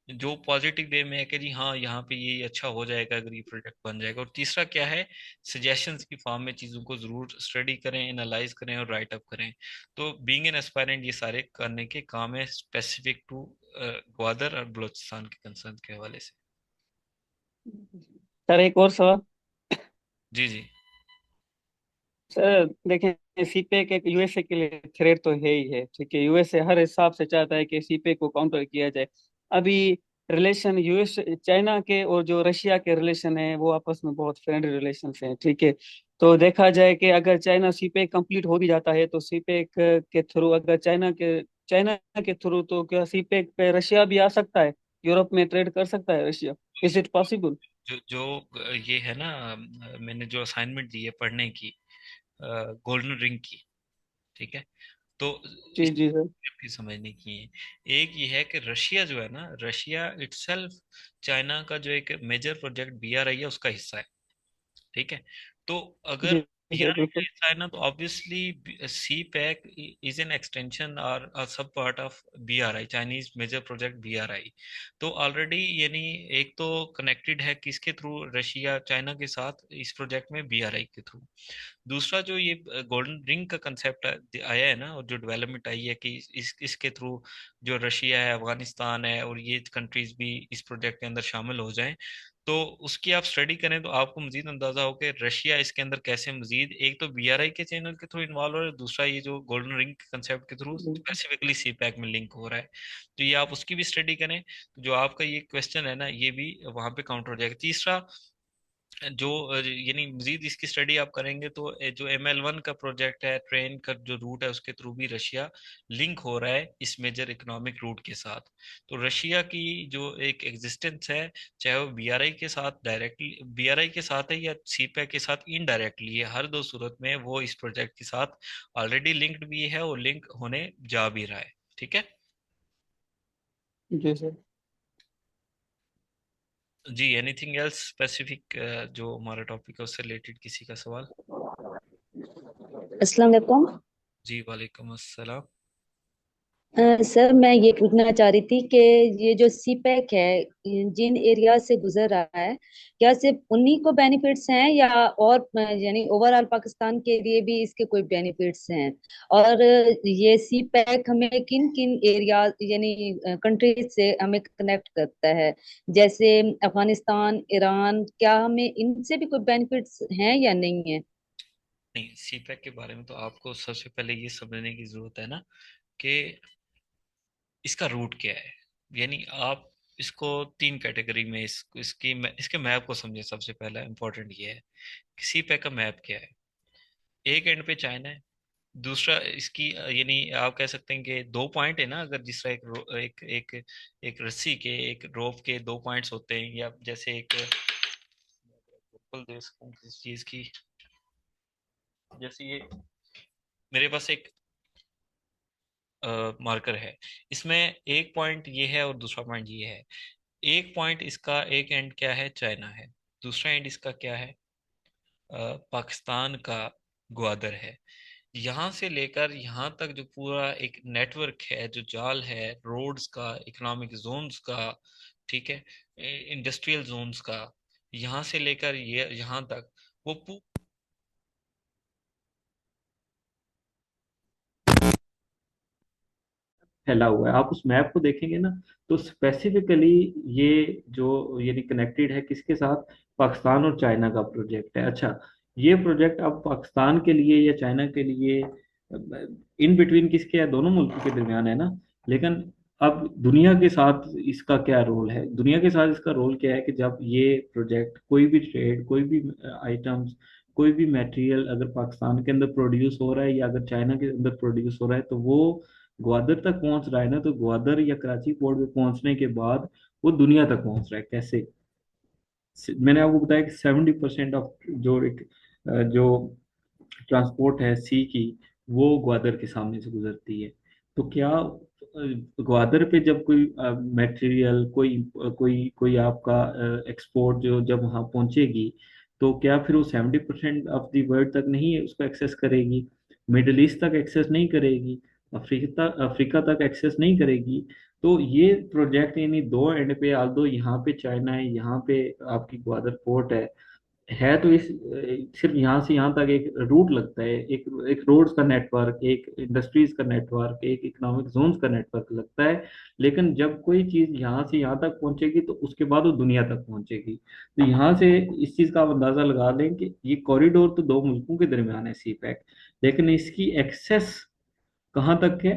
जो पॉजिटिव वे में है कि जी हाँ यहाँ पे ये अच्छा हो जाएगा अगर ये प्रोजेक्ट बन जाएगा, और तीसरा क्या है, सजेशंस की फॉर्म में चीज़ों को जरूर स्टडी करें, एनालाइज करें और राइट अप करें। तो बीइंग एन एस्पायरेंट ये सारे करने के काम है, स्पेसिफिक टू ग्वादर और बलूचिस्तान के कंसर्न के हवाले से। सर, एक और सवाल। जी जी। सर देखें, सीपेक एक यूएसए के लिए थ्रेट तो है ही है, ठीक है। यूएसए हर हिसाब से चाहता है कि सीपेक को काउंटर किया जाए। अभी रिलेशन यूएस चाइना के और जो रशिया के रिलेशन है वो आपस में बहुत फ्रेंडली रिलेशन हैं, ठीक है। तो देखा जाए कि अगर चाइना सीपेक कंप्लीट हो भी जाता है तो सीपेक के थ्रू, अगर चाइना के थ्रू, तो क्या सीपेक पे रशिया भी आ सकता है? यूरोप में ट्रेड कर सकता है रशिया? Is it possible? ये है ना, मैंने जो असाइनमेंट दी है पढ़ने की, गोल्डन रिंग की, ठीक है, तो जी इस जी सर। भी समझने की है। एक ये है कि रशिया जो है ना, रशिया इटसेल्फ चाइना का जो एक मेजर प्रोजेक्ट बीआरआई है उसका हिस्सा है। ठीक है। तो अगर जी सर बीआरआई का बिल्कुल। हिस्सा है ना, तो obviously CPEC is an extension और सब part of BRI, Chinese major project BRI. तो ऑलरेडी यानी एक तो कनेक्टेड है किसके थ्रू, रशिया चाइना के साथ इस प्रोजेक्ट में बीआरआई के थ्रू। दूसरा, जो ये गोल्डन रिंग का कंसेप्ट आया है ना, और जो डेवलपमेंट आई है कि इसके थ्रू जो रशिया है, अफगानिस्तान है, और ये कंट्रीज भी इस प्रोजेक्ट के अंदर शामिल हो जाएं, तो उसकी आप स्टडी करें तो आपको मजीद अंदाजा हो कि रशिया इसके अंदर कैसे मजीद, एक तो बीआरआई के चैनल के थ्रू इन्वॉल्व हो रहा है, दूसरा ये जो गोल्डन रिंग कंसेप्ट के थ्रू बिल्कुल। स्पेसिफिकली सी पैक में लिंक हो रहा है। तो ये आप उसकी भी स्टडी करें, तो जो आपका ये क्वेश्चन है ना, ये भी वहां पे काउंटर हो जाएगा। तीसरा, जो यानी मजीद इसकी स्टडी आप करेंगे तो जो ML1 का प्रोजेक्ट है, ट्रेन का जो रूट है उसके थ्रू भी रशिया लिंक हो रहा है इस मेजर इकोनॉमिक रूट के साथ। तो रशिया की जो एक एग्जिस्टेंस है, चाहे वो बीआरआई के साथ डायरेक्टली, बीआरआई के साथ है या सीपैक के साथ इनडायरेक्टली है, हर दो सूरत में वो इस प्रोजेक्ट के साथ ऑलरेडी लिंक्ड भी है और लिंक होने जा भी रहा है। ठीक है। जी सर। जी, एनीथिंग एल्स स्पेसिफिक, जो हमारा टॉपिक है उससे रिलेटेड किसी का सवाल? अस्सलाम वालेकुम। जी वालेकुम अस्सलाम। सर मैं ये पूछना चाह रही थी कि ये जो सी पैक है, जिन एरिया से गुजर रहा है, क्या सिर्फ उन्हीं को बेनिफिट्स हैं या और यानी ओवरऑल पाकिस्तान के लिए भी इसके कोई बेनिफिट्स हैं? और ये सी पैक हमें किन किन एरिया यानी कंट्रीज से हमें कनेक्ट करता है, जैसे अफगानिस्तान, ईरान, क्या हमें इनसे भी कोई बेनिफिट्स हैं या नहीं है? नहीं, सीपैक के बारे में तो आपको सबसे पहले ये समझने की जरूरत है ना कि इसका रूट क्या है। यानी आप इसको तीन कैटेगरी में इसके मैप को समझें। सबसे पहला इंपॉर्टेंट ये है कि सीपैक का मैप क्या है। एक एंड पे चाइना है, दूसरा इसकी यानी आप कह सकते हैं कि दो पॉइंट है ना, अगर जिस तरह एक एक एक रस्सी के, एक रोप के दो पॉइंट्स होते हैं, या जैसे एक एग्जांपल दे सकूं किस चीज की, जैसे ये मेरे पास एक मार्कर है, इसमें एक पॉइंट ये है और दूसरा पॉइंट ये है। एक पॉइंट इसका एक एंड क्या है, चाइना है, दूसरा एंड इसका क्या है, पाकिस्तान का ग्वादर है। यहाँ से लेकर यहाँ तक जो पूरा एक नेटवर्क है, जो जाल है रोड्स का, इकोनॉमिक जोन्स का, ठीक है, इंडस्ट्रियल जोन्स का, यहाँ से लेकर ये यहाँ तक वो फैला हुआ है। आप उस मैप को देखेंगे ना, तो स्पेसिफिकली ये जो यानी कनेक्टेड है किसके साथ, पाकिस्तान और चाइना का प्रोजेक्ट है। अच्छा, ये प्रोजेक्ट अब पाकिस्तान के लिए या चाइना के लिए इन बिटवीन किसके है, दोनों मुल्कों के दरमियान है ना। लेकिन अब दुनिया के साथ इसका क्या रोल है, दुनिया के साथ इसका रोल क्या है कि जब ये प्रोजेक्ट कोई भी ट्रेड, कोई भी आइटम्स, कोई भी मटेरियल अगर पाकिस्तान के अंदर प्रोड्यूस हो रहा है या अगर चाइना के अंदर प्रोड्यूस हो रहा है, तो वो ग्वादर तक पहुंच रहा है ना, तो ग्वादर या कराची पोर्ट पे पहुंचने के बाद वो दुनिया तक पहुंच रहा है कैसे। मैंने आपको बताया कि 70% ऑफ जो एक जो ट्रांसपोर्ट है सी की, वो ग्वादर के सामने से गुजरती है। तो क्या ग्वादर पे जब कोई मटेरियल, कोई कोई कोई आपका एक्सपोर्ट जो जब वहाँ पहुंचेगी, तो क्या फिर वो 70% ऑफ दी वर्ल्ड तक नहीं उसको एक्सेस करेगी, मिडल ईस्ट तक एक्सेस नहीं करेगी, अफ्रीका अफ्रीका तक एक्सेस नहीं करेगी। तो ये प्रोजेक्ट यानी दो एंड पे, आल दो यहाँ पे चाइना है, यहाँ पे आपकी ग्वादर पोर्ट है तो इस सिर्फ यहाँ से यहाँ तक एक रूट लगता है, एक एक रोड्स का नेटवर्क, एक इंडस्ट्रीज का नेटवर्क, एक इकोनॉमिक जोन्स का नेटवर्क लगता है। लेकिन जब कोई चीज यहाँ से यहाँ तक पहुंचेगी तो उसके बाद वो दुनिया तक पहुंचेगी। तो यहाँ से इस चीज का आप अंदाजा लगा लें कि ये कॉरिडोर तो दो मुल्कों के दरमियान है, सी पैक, लेकिन इसकी एक्सेस कहाँ तक है,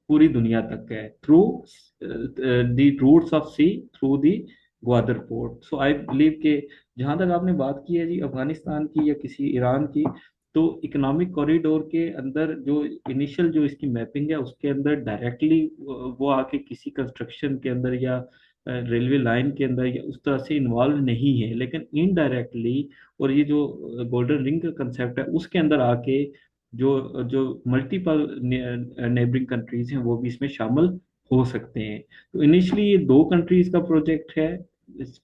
पूरी दुनिया तक है, through the routes of sea, through the Gwadar port. So I believe के जहाँ तक आपने बात की है जी अफगानिस्तान की या किसी ईरान की, तो इकोनॉमिक कॉरिडोर के अंदर जो इनिशियल जो इसकी मैपिंग है उसके अंदर डायरेक्टली वो आके किसी कंस्ट्रक्शन के अंदर या रेलवे लाइन के अंदर या उस तरह से इन्वॉल्व नहीं है, लेकिन इनडायरेक्टली, और ये जो गोल्डन रिंग का कंसेप्ट है उसके अंदर आके जो जो मल्टीपल नेबरिंग कंट्रीज हैं वो भी इसमें शामिल हो सकते हैं। तो इनिशियली ये दो कंट्रीज का प्रोजेक्ट है,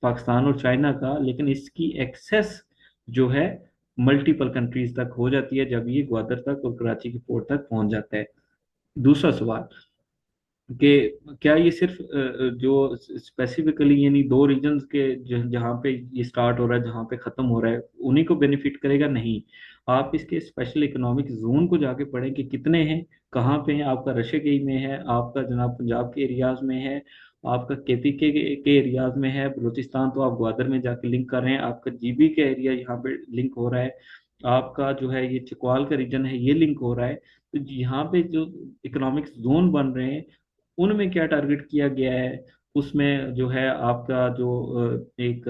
पाकिस्तान और चाइना का, लेकिन इसकी एक्सेस जो है मल्टीपल कंट्रीज तक हो जाती है जब ये ग्वादर तक और कराची के पोर्ट तक पहुंच जाता है। दूसरा सवाल कि क्या ये सिर्फ जो स्पेसिफिकली यानी दो रीजन्स के जहाँ पे ये स्टार्ट हो रहा है जहाँ पे खत्म हो रहा है उन्हीं को बेनिफिट करेगा, नहीं। आप इसके स्पेशल इकोनॉमिक जोन को जाके पढ़ें कि कितने हैं, कहाँ पे हैं। आपका रशेकई में है, आपका जनाब पंजाब के एरियाज में है, आपका केपी के एरियाज में है, बलूचिस्तान तो आप ग्वादर में जाके लिंक कर रहे हैं, आपका जीबी का एरिया यहाँ पे लिंक हो रहा है, आपका जो है ये चकवाल का रीजन है ये लिंक हो रहा है। तो यहाँ पे जो इकोनॉमिक जोन बन रहे हैं उनमें क्या टारगेट किया गया है, उसमें जो है आपका जो एक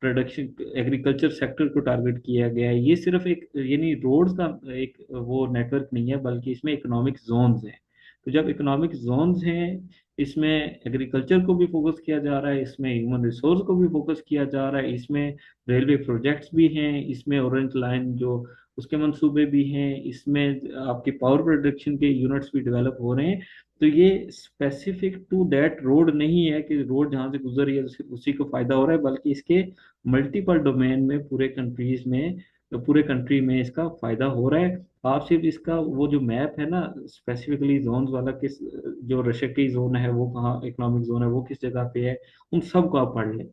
प्रोडक्शन एग्रीकल्चर सेक्टर को टारगेट किया गया है। ये सिर्फ एक यानी रोड्स का एक वो नेटवर्क नहीं है, बल्कि इसमें इकोनॉमिक जोन्स हैं। तो जब इकोनॉमिक जोन्स हैं, इसमें एग्रीकल्चर को भी फोकस किया जा रहा है, इसमें ह्यूमन रिसोर्स को भी फोकस किया जा रहा है, इसमें रेलवे प्रोजेक्ट्स भी हैं, इसमें ऑरेंज लाइन जो उसके मंसूबे भी हैं, इसमें आपकी पावर प्रोडक्शन के यूनिट्स भी डेवलप हो रहे हैं। तो ये स्पेसिफिक टू दैट रोड नहीं है कि रोड जहाँ से गुजर रही है तो सिर्फ उसी को फायदा हो रहा है, बल्कि इसके मल्टीपल डोमेन में पूरे कंट्रीज में, पूरे कंट्री में इसका फायदा हो रहा है। आप सिर्फ इसका वो जो मैप है ना स्पेसिफिकली जोन्स वाला, किस जो रशकी जोन है वो कहाँ, इकोनॉमिक जोन है वो किस जगह पे है, उन सब को आप पढ़ लें।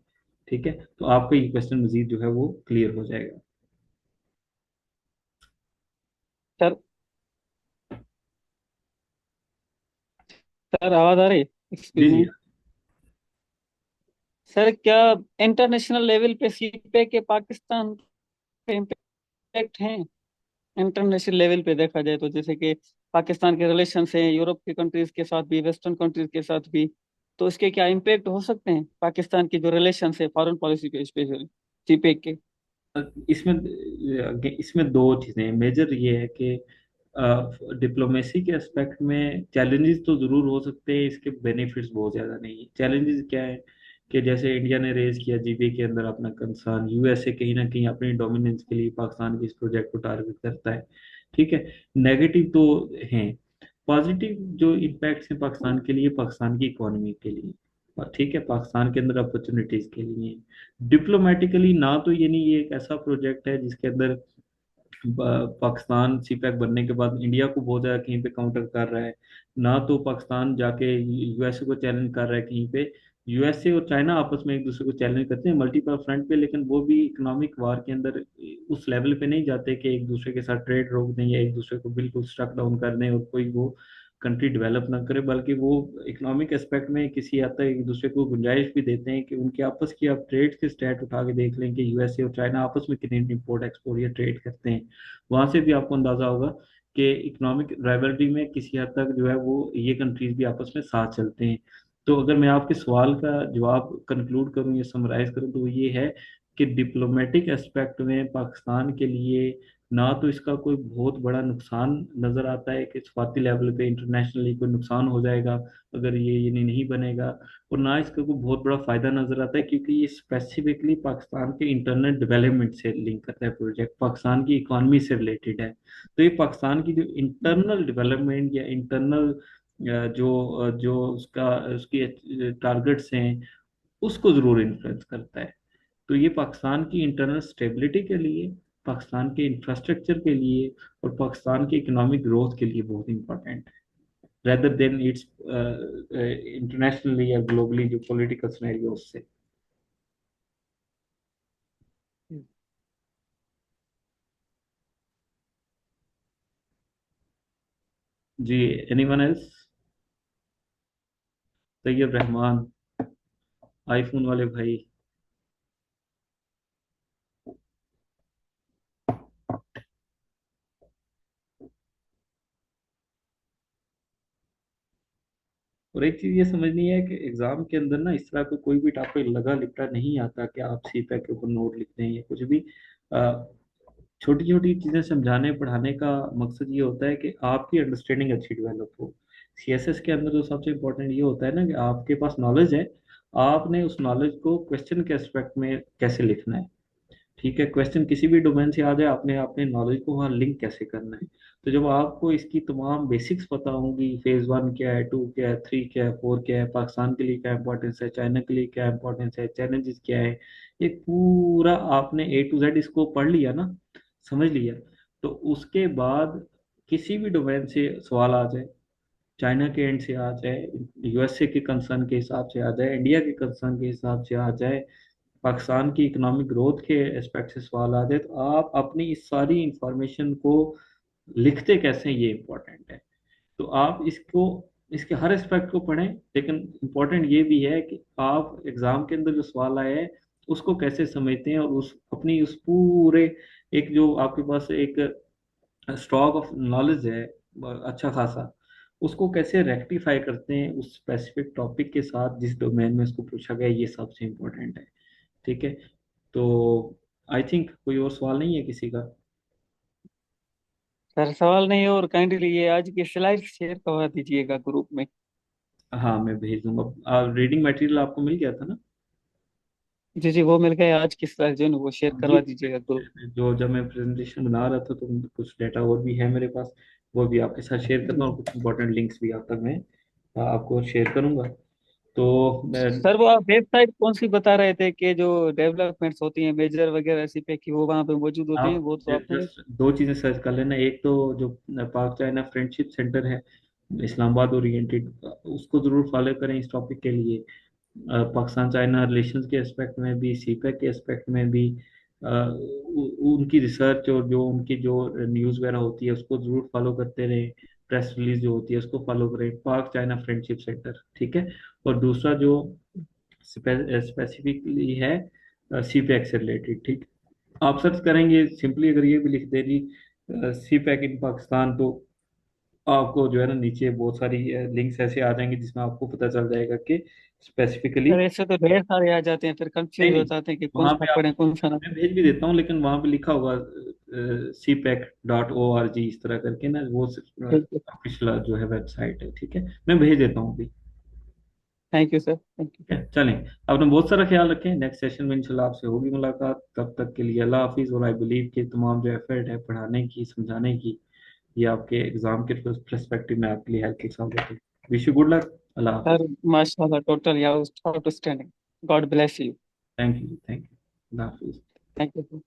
ठीक है, तो आपका ये क्वेश्चन मजीद जो है वो क्लियर हो जाएगा। सर सर आवाज आ रही है? जी एक्सक्यूज जी। मी। सर क्या इंटरनेशनल लेवल पे सीपे के पाकिस्तान पे इम्पैक्ट हैं? इंटरनेशनल लेवल पे देखा जाए तो जैसे कि पाकिस्तान के रिलेशन हैं यूरोप के कंट्रीज के साथ भी, वेस्टर्न कंट्रीज के साथ भी, तो इसके क्या इम्पैक्ट हो सकते हैं पाकिस्तान की जो रिलेशन है फॉरेन पॉलिसी पे, स्पेशली सीपे के? इसमें इसमें दो चीजें मेजर ये है कि डिप्लोमेसी के एस्पेक्ट में चैलेंजेस तो जरूर हो सकते हैं, इसके बेनिफिट्स बहुत ज्यादा नहीं है। चैलेंजेस क्या है कि जैसे इंडिया ने रेज किया जीबी के अंदर अपना कंसर्न, यूएसए कहीं ना कहीं अपनी डोमिनेंस के लिए पाकिस्तान के इस प्रोजेक्ट को टारगेट करता है। ठीक है, नेगेटिव तो हैं। पॉजिटिव जो इम्पैक्ट्स हैं पाकिस्तान के लिए, पाकिस्तान की इकोनॉमी के लिए, ठीक है, पाकिस्तान के अंदर अपॉर्चुनिटीज के लिए। डिप्लोमेटिकली ना तो ये नहीं, ये एक ऐसा प्रोजेक्ट है जिसके अंदर पाकिस्तान सीपैक बनने के बाद इंडिया को बहुत ज्यादा कहीं पे काउंटर कर रहा है, ना तो पाकिस्तान जाके यूएसए को चैलेंज कर रहा है कहीं पे। यूएसए और चाइना आपस में एक दूसरे को चैलेंज करते हैं मल्टीपल फ्रंट पे, लेकिन वो भी इकोनॉमिक वार के अंदर उस लेवल पे नहीं जाते कि एक दूसरे के साथ ट्रेड रोक दें या एक दूसरे को बिल्कुल स्ट्रक डाउन कर दें और कोई वो कंट्री डेवलप ना करे, बल्कि वो इकोनॉमिक एस्पेक्ट में किसी हद तक एक दूसरे को गुंजाइश भी देते हैं कि उनके आपस की आप ट्रेड के स्टैट उठा के देख लें कि यूएसए और चाइना आपस में कितनी इंपोर्ट एक्सपोर्ट या ट्रेड करते हैं। वहां से भी आपको अंदाजा होगा कि इकोनॉमिक राइवलरी में किसी हद तक जो है वो ये कंट्रीज भी आपस में साथ चलते हैं। तो अगर मैं आपके सवाल का जवाब कंक्लूड करूं या समराइज करूं तो वो ये है कि डिप्लोमेटिक एस्पेक्ट में पाकिस्तान के लिए ना तो इसका कोई बहुत बड़ा नुकसान नजर आता है कि स्वाति लेवल पे इंटरनेशनली कोई नुकसान हो जाएगा अगर ये नहीं बनेगा, और ना इसका कोई बहुत बड़ा फायदा नजर आता है, क्योंकि ये स्पेसिफिकली पाकिस्तान के इंटरनल डेवलपमेंट से लिंक करता है प्रोजेक्ट, पाकिस्तान की इकोनॉमी से रिलेटेड है। तो ये पाकिस्तान की जो इंटरनल डेवलपमेंट या इंटरनल जो उसका उसकी टारगेट्स हैं उसको जरूर इन्फ्लुएंस करता है। तो ये पाकिस्तान की इंटरनल स्टेबिलिटी के लिए, पाकिस्तान के इंफ्रास्ट्रक्चर के लिए और पाकिस्तान की इकोनॉमिक ग्रोथ के लिए बहुत इंपॉर्टेंट है, रेदर देन इट्स इंटरनेशनली या ग्लोबली जो पॉलिटिकल सिनेरियो उससे। जी, anyone else? Tayyab Rahman, iPhone वाले भाई। और एक चीज ये समझनी है कि एग्जाम के अंदर ना इस तरह का कोई भी टॉपिक लगा लिपटा नहीं आता कि आप सी पैक के ऊपर नोट लिखते हैं या कुछ भी। छोटी छोटी चीजें समझाने पढ़ाने का मकसद ये होता है कि आपकी अंडरस्टैंडिंग अच्छी डेवलप हो। सीएसएस के अंदर जो सबसे इम्पोर्टेंट ये होता है ना कि आपके पास नॉलेज है, आपने उस नॉलेज को क्वेश्चन के एस्पेक्ट में कैसे लिखना है। ठीक है, क्वेश्चन किसी भी डोमेन से आ जाए, आपने अपने नॉलेज को वहाँ लिंक कैसे करना है। तो जब आपको इसकी तमाम बेसिक्स पता होंगी, फेज वन क्या है, टू क्या है, थ्री क्या है, फोर क्या है, पाकिस्तान के लिए क्या इंपॉर्टेंस है, चाइना के लिए क्या इंपॉर्टेंस है, चैलेंजेस क्या है, एक पूरा आपने ए टू जेड इसको पढ़ लिया ना, समझ लिया, तो उसके बाद किसी भी डोमेन से सवाल आ जाए, चाइना के एंड से आ जाए, यूएसए के कंसर्न के हिसाब से आ जाए, इंडिया के कंसर्न के हिसाब से आ जाए, पाकिस्तान की इकोनॉमिक ग्रोथ के एस्पेक्ट से सवाल आ जाए, तो आप अपनी इस सारी इंफॉर्मेशन को लिखते कैसे हैं, ये इम्पोर्टेंट है। तो आप इसको, इसके हर एस्पेक्ट को पढ़ें, लेकिन इम्पोर्टेंट ये भी है कि आप एग्जाम के अंदर जो सवाल आए हैं उसको कैसे समझते हैं, और उस अपनी उस पूरे एक जो आपके पास एक स्टॉक ऑफ नॉलेज है अच्छा खासा, उसको कैसे रेक्टिफाई करते हैं उस स्पेसिफिक टॉपिक के साथ जिस डोमेन में उसको पूछा गया, ये सबसे इम्पोर्टेंट है। ठीक है, तो आई थिंक कोई और सवाल नहीं है किसी का? सर सवाल नहीं, और काइंडली ये आज की स्लाइड शेयर करवा दीजिएगा ग्रुप में। हाँ, मैं भेज दूंगा। रीडिंग मटेरियल आपको मिल गया था ना? जी जी, वो मिल गए। आज की स्लाइड जो है ना वो शेयर जी, करवा दीजिएगा ग्रुप। जो जब मैं प्रेजेंटेशन बना रहा था तो कुछ डेटा और भी है मेरे पास, वो भी आपके साथ शेयर करता जी हूँ, और जी। कुछ इंपॉर्टेंट लिंक्स भी आप तक मैं आपको शेयर करूंगा। तो सर वो आप वेबसाइट कौन सी बता रहे थे कि जो डेवलपमेंट्स होती हैं मेजर वगैरह ऐसी पे की वो वहाँ पे मौजूद होते हैं, आप वो तो आपने। जस्ट दो चीज़ें सर्च कर लेना, एक तो जो पाक चाइना फ्रेंडशिप सेंटर है इस्लामाबाद ओरिएंटेड, उसको ज़रूर फॉलो करें इस टॉपिक के लिए। पाकिस्तान चाइना रिलेशंस के एस्पेक्ट में भी, सीपैक के एस्पेक्ट में भी, उनकी रिसर्च और जो उनकी जो न्यूज़ वगैरह होती है उसको ज़रूर फॉलो करते रहें। प्रेस रिलीज जो होती है उसको फॉलो करें, पाक चाइना फ्रेंडशिप सेंटर। ठीक है, और दूसरा जो स्पेसिफिकली है सीपैक से रिलेटेड, ठीक, आप सर्च करेंगे सिंपली, अगर ये भी लिख दे जी सीपैक इन पाकिस्तान, तो आपको जो है ना नीचे बहुत सारी लिंक्स ऐसे आ जाएंगे जिसमें आपको पता चल जाएगा कि स्पेसिफिकली। सर ऐसे तो ढेर सारे आ जाते हैं, फिर नहीं कंफ्यूज हो नहीं, जाते हैं कि कौन वहां सा पे आप, पढ़े कौन सा ना। मैं भेज भी देता हूँ, लेकिन वहां पे लिखा होगा cpec.org इस तरह करके ना, वो ठीक है। ऑफिशियल जो है वेबसाइट है। ठीक है, मैं भेज देता हूँ अभी। Thank you sir, thank you. ठीक है, चलें। अपना बहुत सारा ख्याल रखें, नेक्स्ट सेशन में इंशाल्लाह आपसे होगी मुलाकात। तब तक के लिए अल्लाह हाफिज़। और आई बिलीव कि तमाम जो एफर्ट है पढ़ाने की, समझाने की, ये आपके एग्जाम के पर्सपेक्टिव में आपके लिए हेल्पफुल साबित है। Wish you good luck. अल्लाह हाफिज़। सर माशाल्लाह, total outstanding. God bless you. Thank you, thank you. अल्लाह हाफिज़। Thank you sir.